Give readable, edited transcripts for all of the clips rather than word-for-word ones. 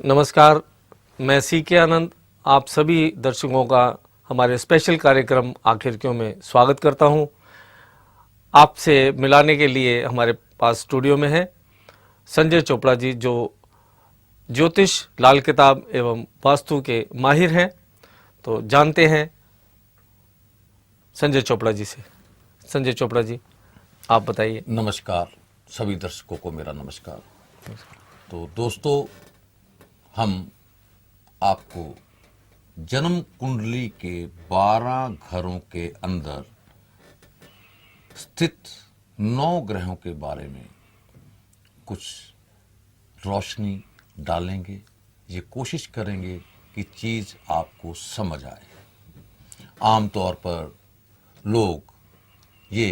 नमस्कार, मैं सी के आनंद आप सभी दर्शकों का हमारे स्पेशल कार्यक्रम आखिर क्यों में स्वागत करता हूं। आपसे मिलाने के लिए हमारे पास स्टूडियो में है संजय चोपड़ा जी, जो ज्योतिष, लाल किताब एवं वास्तु के माहिर हैं। तो जानते हैं संजय चोपड़ा जी से। संजय चोपड़ा जी, आप बताइए। नमस्कार, सभी दर्शकों को मेरा नमस्कार। तो दोस्तों, हम आपको जन्म कुंडली के 12 घरों के अंदर स्थित 9 ग्रहों के बारे में कुछ रोशनी डालेंगे। ये कोशिश करेंगे कि चीज़ आपको समझ आए। आमतौर पर लोग ये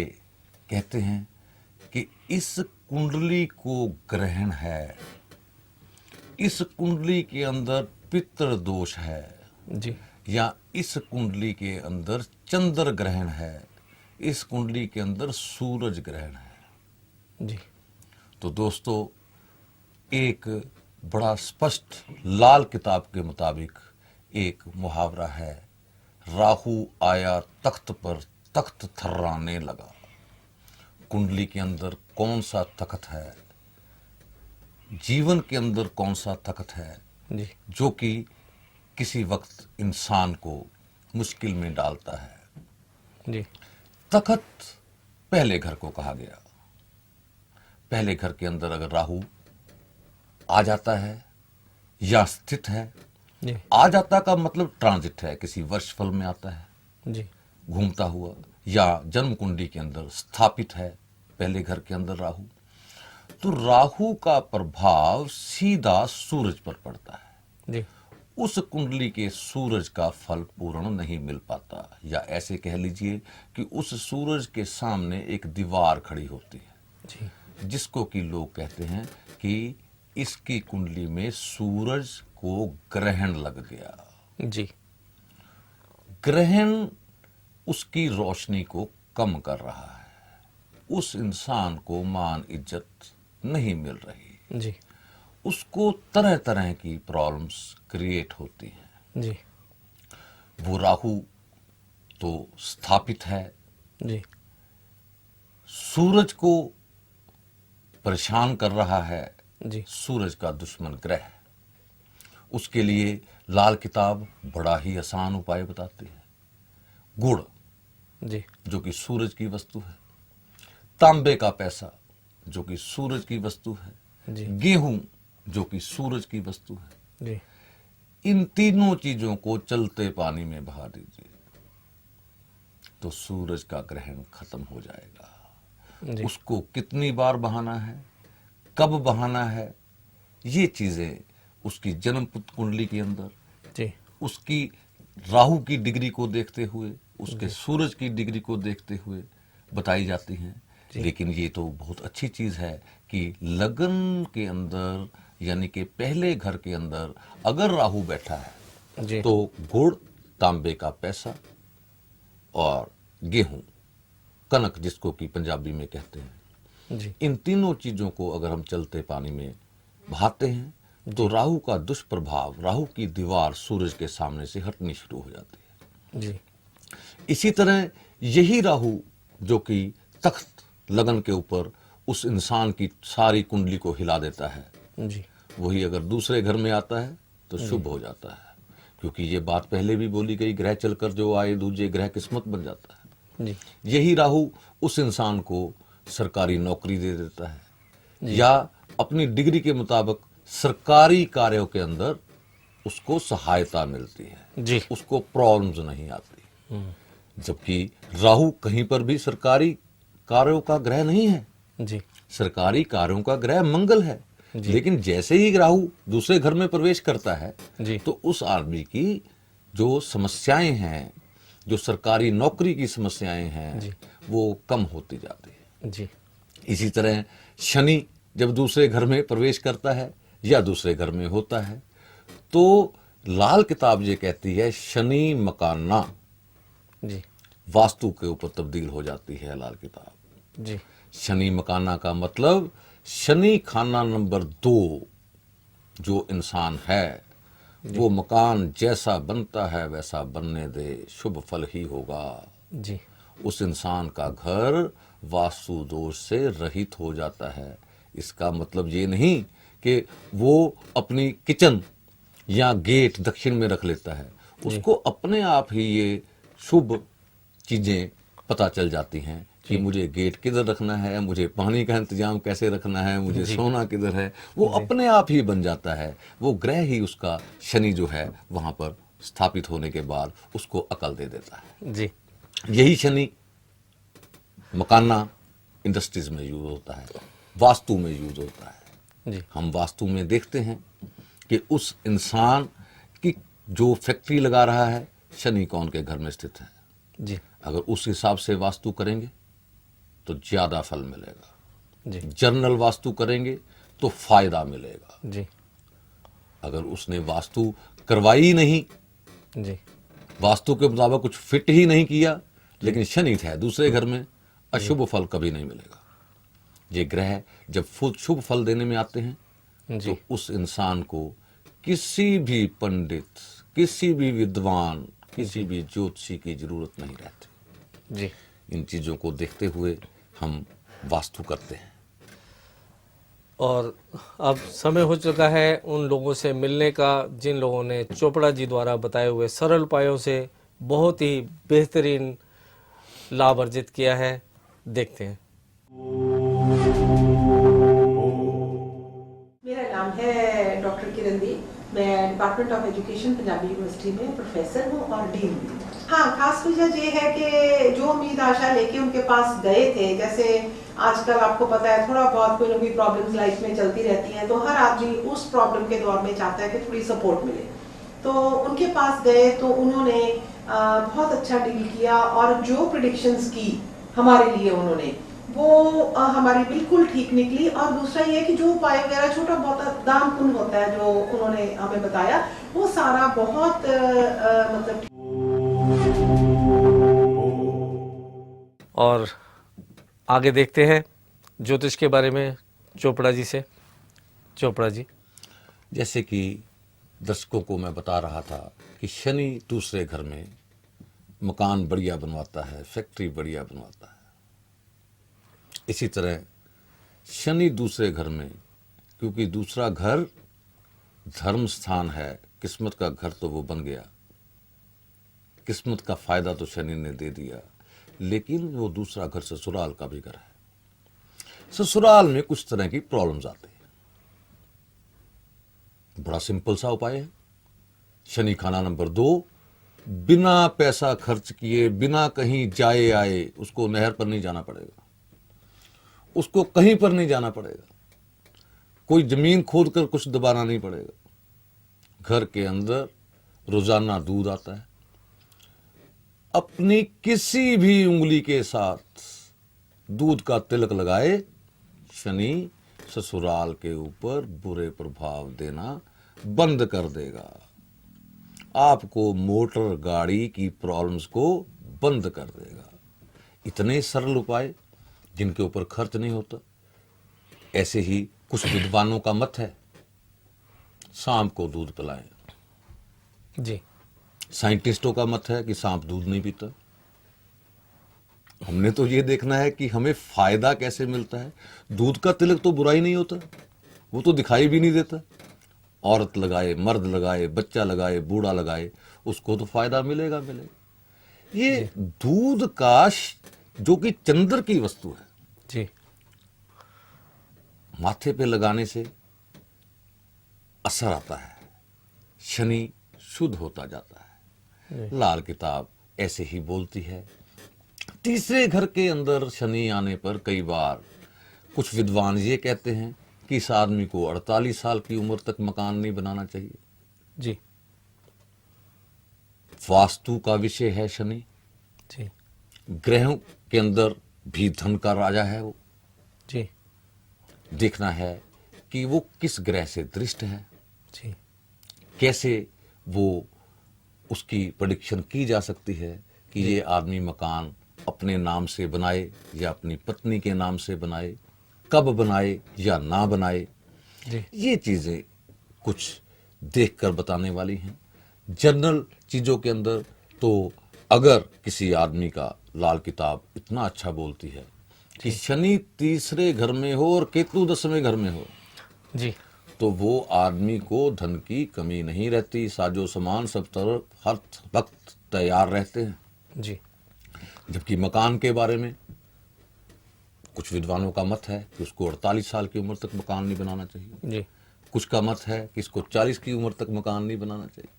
कहते हैं कि इस कुंडली को ग्रहण है, इस कुंडली के अंदर पितृ दोष है जी या इस कुंडली के अंदर चंद्र ग्रहण है, इस कुंडली के अंदर सूरज ग्रहण है। जी तो दोस्तों, एक बड़ा स्पष्ट लाल किताब के मुताबिक एक मुहावरा है, राहु आया तख्त पर, तख्त थर्राने लगा। कुंडली के अंदर कौन सा तख्त है, जीवन के अंदर कौन सा तख्त है जी जो कि किसी वक्त इंसान को मुश्किल में डालता है। जी तख्त पहले घर को कहा गया। पहले घर के अंदर अगर राहु आ जाता है या स्थित है, जी आ जाता का मतलब ट्रांजिट है, किसी वर्षफल में आता है जी घूमता हुआ, या जन्म कुंडली के अंदर स्थापित है पहले घर के अंदर राहु, तो राहु का प्रभाव सीधा सूरज पर पड़ता है। जी उस कुंडली के सूरज का फल पूर्ण नहीं मिल पाता, या ऐसे कह लीजिए कि उस सूरज के सामने एक दीवार खड़ी होती है, जी जिसको कि लोग कहते हैं कि इसकी कुंडली में सूरज को ग्रहण लग गया। जी ग्रहण उसकी रोशनी को कम कर रहा है, उस इंसान को मान इज्जत नहीं मिल रही, जी उसको तरह तरह की प्रॉब्लम्स क्रिएट होती हैं। जी वो राहु तो स्थापित है, जी सूरज को परेशान कर रहा है, जी सूरज का दुश्मन ग्रह। उसके लिए लाल किताब बड़ा ही आसान उपाय बताती है। गुड़, जी जो कि सूरज की वस्तु है, तांबे का पैसा, जो कि सूरज की वस्तु है, जी गेहूं, जो कि सूरज की वस्तु है, जी इन तीनों चीजों को चलते पानी में बहा दीजिए तो सूरज का ग्रहण खत्म हो जाएगा। जी उसको कितनी बार बहाना है, कब बहाना है, ये चीजें उसकी जन्म कुंडली के अंदर, जी उसकी राहु की डिग्री को देखते हुए, उसके सूरज की डिग्री को देखते हुए बताई जाती हैं। लेकिन ये तो बहुत अच्छी चीज है कि लगन के अंदर, यानी कि पहले घर के अंदर अगर राहु बैठा है जी तो गुड़, तांबे का पैसा और गेहूं, कनक जिसको कि पंजाबी में कहते हैं, जी इन तीनों चीजों को अगर हम चलते पानी में बहाते हैं तो राहु का दुष्प्रभाव, राहु की दीवार सूरज के सामने से हटनी शुरू हो जाती है। जी इसी तरह यही राहु जो कि तख्त लगन के ऊपर उस इंसान की सारी कुंडली को हिला देता है, जी वही अगर दूसरे घर में आता है तो शुभ हो जाता है। क्योंकि ये बात पहले भी बोली गई, ग्रह चलकर जो आए दूजे ग्रह किस्मत बन जाता है। जी यही राहु उस इंसान को सरकारी नौकरी दे देता है, या अपनी डिग्री के मुताबिक सरकारी कार्यों के अंदर उसको सहायता मिलती है, जी उसको प्रॉब्लम्स नहीं आती। जबकि राहु कहीं पर भी सरकारी कार्यों का ग्रह नहीं है, जी सरकारी कार्यों का ग्रह मंगल है। जी। लेकिन जैसे ही राहु दूसरे घर में प्रवेश करता है जी तो उस आदमी की जो समस्याएं हैं, जो सरकारी नौकरी की समस्याएं हैं, वो कम होती जाती है। जी इसी तरह शनि जब दूसरे घर में प्रवेश करता है या दूसरे घर में होता है तो लाल किताब ये कहती है शनि मकाना जी वास्तु के ऊपर तब्दील हो जाती है। लाल किताब जी शनि मकाना का मतलब शनि खाना नंबर 2 जो इंसान है वो मकान जैसा बनता है वैसा बनने दे, शुभ फल ही होगा। जी उस इंसान का घर वास्तु दोष से रहित हो जाता है। इसका मतलब ये नहीं कि वो अपनी किचन या गेट दक्षिण में रख लेता है, उसको अपने आप ही ये शुभ चीजें पता चल जाती हैं कि मुझे गेट किधर रखना है, मुझे पानी का इंतजाम कैसे रखना है, मुझे सोना किधर है, वो अपने आप ही बन जाता है। वो ग्रह ही उसका शनि जो है वहां पर स्थापित होने के बाद उसको अकल दे देता है। जी यही शनि मकाना इंडस्ट्रीज में यूज होता है, वास्तु में यूज होता है। जी हम वास्तु में देखते हैं कि उस इंसान की जो फैक्ट्री लगा रहा है शनि कौन के घर में स्थित है। जी अगर उस हिसाब से वास्तु करेंगे तो ज्यादा फल मिलेगा। जी जर्नल वास्तु करेंगे तो फायदा मिलेगा। जी अगर उसने वास्तु करवाई नहीं, जी वास्तु के मुताबिक कुछ फिट ही नहीं किया, लेकिन शनि है दूसरे घर में, अशुभ फल कभी नहीं मिलेगा। ये ग्रह जब शुभ फल देने में आते हैं जी तो उस इंसान को किसी भी पंडित, किसी भी विद्वान, किसी भी ज्योतिषी की जरूरत नहीं रहती। जी इन चीजों को देखते हुए हम वास्तु करते हैं। और अब समय हो चुका है उन लोगों से मिलने का जिन लोगों ने चोपड़ा जी द्वारा बताए हुए सरल उपायों से बहुत ही बेहतरीन लाभ अर्जित किया है। देखते हैं। मेरा नाम है डॉक्टर किरण दी। मैं department of education Punjabi university में प्रोफेसर हूँ और डीन भी। हाँ, खास वजह ये है कि जो उम्मीद आशा लेके उनके पास गए थे, जैसे आजकल आपको पता है थोड़ा बहुत कोई ना कोई प्रॉब्लम्स लाइफ में चलती रहती हैं, तो हर आदमी उस प्रॉब्लम के दौर में चाहता है कि थोड़ी सपोर्ट मिले। तो उनके पास गए तो उन्होंने बहुत अच्छा डील किया और जो प्रिडिक्शंस की हमारे लिए उन्होंने वो हमारी बिल्कुल ठीक निकली। और दूसरा ये कि जो उपाय वगैरह छोटा बहुत दान पुण्य होता है जो उन्होंने हमें बताया, वो सारा बहुत मतलब। और आगे देखते हैं ज्योतिष के बारे में चोपड़ा जी से। चोपड़ा जी, जैसे कि दर्शकों को मैं बता रहा था कि शनि दूसरे घर में मकान बढ़िया बनवाता है, फैक्ट्री बढ़िया बनवाता है। इसी तरह शनि दूसरे घर में, क्योंकि दूसरा घर धर्म स्थान है, किस्मत का घर तो वो बन गया, किस्मत का फायदा तो शनि ने दे दिया, लेकिन वो दूसरा घर ससुराल का भी घर है। ससुराल में कुछ तरह की प्रॉब्लम्स आती है। बड़ा सिंपल सा उपाय है। शनि खाना नंबर 2, बिना पैसा खर्च किए, बिना कहीं जाए आए, उसको नहर पर नहीं जाना पड़ेगा, उसको कहीं पर नहीं जाना पड़ेगा, कोई जमीन खोद कर कुछ दबाना नहीं पड़ेगा। घर के अंदर रोजाना दूध आता है। अपनी किसी भी उंगली के साथ दूध का तिलक लगाए, शनि ससुराल के ऊपर बुरे प्रभाव देना बंद कर देगा। आपको मोटर गाड़ी की प्रॉब्लम्स को बंद कर देगा। इतने सरल उपाय जिनके ऊपर खर्च नहीं होता। ऐसे ही कुछ विद्वानों का मत है, सांप को दूध पिलाएं। जी साइंटिस्टों का मत है कि सांप दूध नहीं पीता। हमने तो ये देखना है कि हमें फायदा कैसे मिलता है। दूध का तिलक तो बुराई नहीं होता, वो तो दिखाई भी नहीं देता। औरत लगाए, मर्द लगाए, बच्चा लगाए, बूढ़ा लगाए, उसको तो फायदा मिलेगा मिलेगा। ये दूध का जो कि चंद्र की वस्तु है, जी माथे पे लगाने से असर आता है, शनि शुद्ध होता जाता है। लाल किताब ऐसे ही बोलती है। तीसरे घर के अंदर शनि आने पर कई बार कुछ विद्वान ये कहते हैं कि इस आदमी को 48 साल की उम्र तक मकान नहीं बनाना चाहिए। जी वास्तु का विषय है शनि। जी ग्रहों के अंदर भी धन का राजा है वो। जी देखना है कि वो किस ग्रह से दृष्ट है, जी कैसे वो उसकी प्रेडिक्शन की जा सकती है कि ये आदमी मकान अपने नाम से बनाए या अपनी पत्नी के नाम से बनाए, कब बनाए या ना बनाए। जी ये चीजें कुछ देखकर बताने वाली हैं। जनरल चीजों के अंदर तो अगर किसी आदमी का लाल किताब इतना अच्छा बोलती है कि शनि तीसरे घर में हो और केतु 10वें घर में हो, जी तो वो आदमी को धन की कमी नहीं रहती, साजो सामान सब तरफ हर वक्त तैयार रहते हैं। जी जबकि मकान के बारे में कुछ विद्वानों का मत है कि उसको 48 साल की उम्र तक मकान नहीं बनाना चाहिए, जी कुछ का मत है कि इसको 40 की उम्र तक मकान नहीं बनाना चाहिए।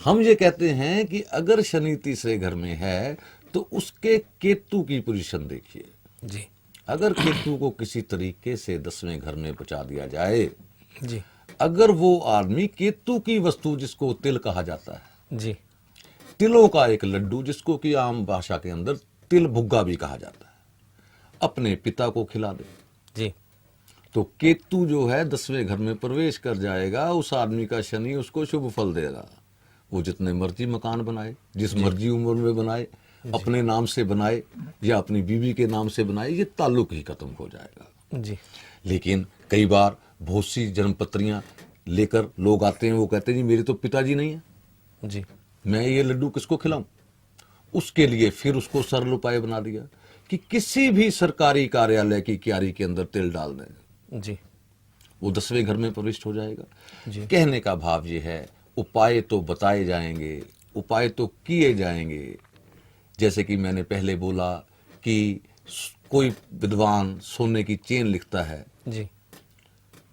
हम ये कहते हैं कि अगर शनि तीसरे घर में है तो उसके केतु की पोजीशन देखिए। जी अगर केतु को किसी तरीके से 10वें घर में बचा दिया जाए, जी अगर वो आदमी केतु की वस्तु जिसको तिल कहा जाता है, जी तिलों का एक लड्डू जिसको कि आम भाषा के अंदर तिल भुग्गा भी कहा जाता है, अपने पिता को खिला दे, जी तो केतु जो है 10वें घर में प्रवेश कर जाएगा। उस आदमी का शनि उसको शुभ फल देगा। वो जितने मर्जी मकान बनाए, जिस मर्जी उम्र में बनाए, अपने नाम से बनाए या अपनी बीवी के नाम से बनाए, ये ताल्लुक ही खत्म हो जाएगा। जी लेकिन कई बार बहुत सी जन्मपत्रियां लेकर लोग आते हैं, वो कहते हैं जी मेरे तो पिताजी नहीं है, जी मैं ये लड्डू किसको खिलाऊं। उसके लिए फिर उसको सरल उपाय बना दिया कि किसी भी सरकारी कार्यालय की क्यारी के अंदर तिल डाल दें, जी वो 10वें घर में प्रविष्ट हो जाएगा। जी कहने का भाव ये है, उपाय तो बताए जाएंगे, उपाय तो किए जाएंगे। जैसे कि मैंने पहले बोला कि कोई विद्वान सोने की चेन लिखता है, जी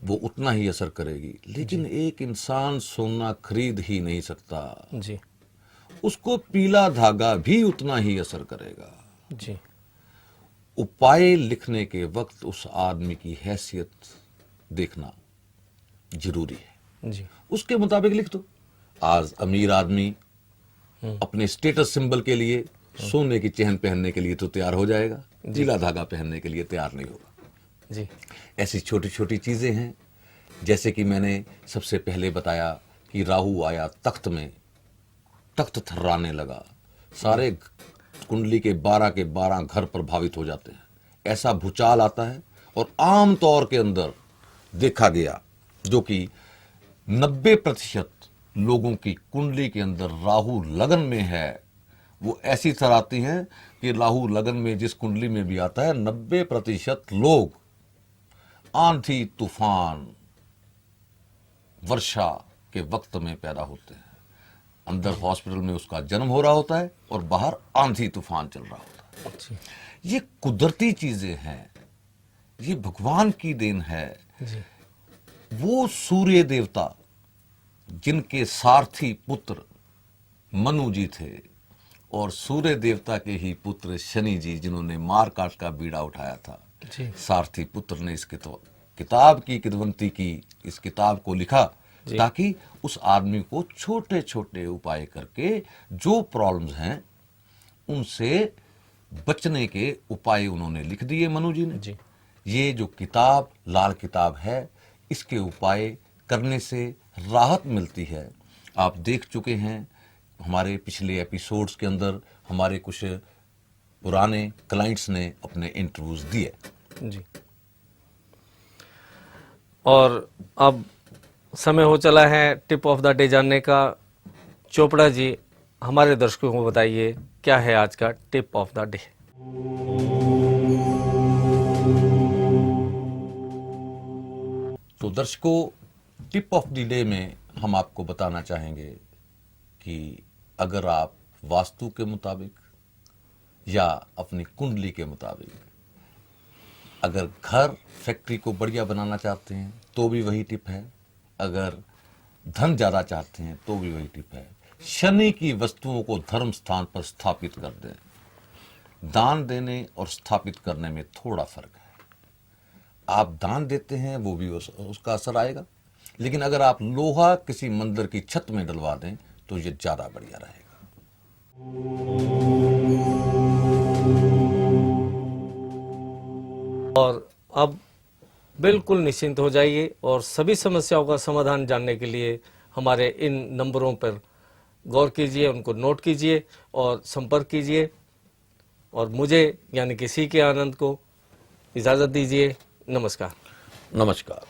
वो उतना ही असर करेगी, लेकिन एक इंसान सोना खरीद ही नहीं सकता, जी उसको पीला धागा भी उतना ही असर करेगा। जी उपाय लिखने के वक्त उस आदमी की हैसियत देखना जरूरी है, जी उसके मुताबिक लिख दो। आज अमीर आदमी अपने स्टेटस सिंबल के लिए सोने की चेन पहनने के लिए तो तैयार हो जाएगा, पीला धागा पहनने के लिए तैयार नहीं होगा। जी ऐसी छोटी छोटी चीजें हैं। जैसे कि मैंने सबसे पहले बताया कि राहु आया तख्त में, तख्त थर्राने लगा, सारे कुंडली के 12 घर प्रभावित हो जाते हैं। ऐसा भूचाल आता है और आम तौर के अंदर देखा गया जो कि 90% लोगों की कुंडली के अंदर राहु लगन में है, वो ऐसी तरह आती हैं कि राहु लगन में जिस कुंडली में भी आता है 90% लोग आंधी तूफान वर्षा के वक्त में पैदा होते हैं। अंदर हॉस्पिटल में उसका जन्म हो रहा होता है और बाहर आंधी तूफान चल रहा होता है। जी ये कुदरती चीजें हैं, ये भगवान की देन है। जी वो सूर्य देवता जिनके सारथी पुत्र मनु जी थे और सूर्य देवता के ही पुत्र शनि जी जिन्होंने मार काट का बीड़ा उठाया था, जी सारथी पुत्र ने इस किताब की किदवंती की, इस किताब को लिखा ताकि उस आदमी को छोटे छोटे उपाय करके जो प्रॉब्लम्स हैं उनसे बचने के उपाय उन्होंने लिख दिए मनु जी ने। जी ये जो किताब लाल किताब है, इसके उपाय करने से राहत मिलती है। आप देख चुके हैं हमारे पिछले एपिसोड्स के अंदर हमारे कुछ पुराने क्लाइंट्स ने अपने इंटरव्यूज दिए। जी और अब समय हो चला है टिप ऑफ द डे जानने का। चोपड़ा जी, हमारे दर्शकों को बताइए क्या है आज का टिप ऑफ द डे। तो दर्शकों, टिप ऑफ द डे में हम आपको बताना चाहेंगे कि अगर आप वास्तु के मुताबिक या अपनी कुंडली के मुताबिक अगर घर फैक्ट्री को बढ़िया बनाना चाहते हैं तो भी वही टिप है, अगर धन ज्यादा चाहते हैं तो भी वही टिप है। शनि की वस्तुओं को धर्म स्थान पर स्थापित कर दें। दान देने और स्थापित करने में थोड़ा फर्क है। आप दान देते हैं वो भी उसका असर आएगा, लेकिन अगर आप लोहा किसी मंदिर की छत में डलवा दें तो ये ज्यादा बढ़िया रहेगा। और अब बिल्कुल निश्चिंत हो जाइए और सभी समस्याओं का समाधान जानने के लिए हमारे इन नंबरों पर गौर कीजिए, उनको नोट कीजिए और संपर्क कीजिए। और मुझे यानी कि सी के आनंद को इजाज़त दीजिए। नमस्कार। नमस्कार।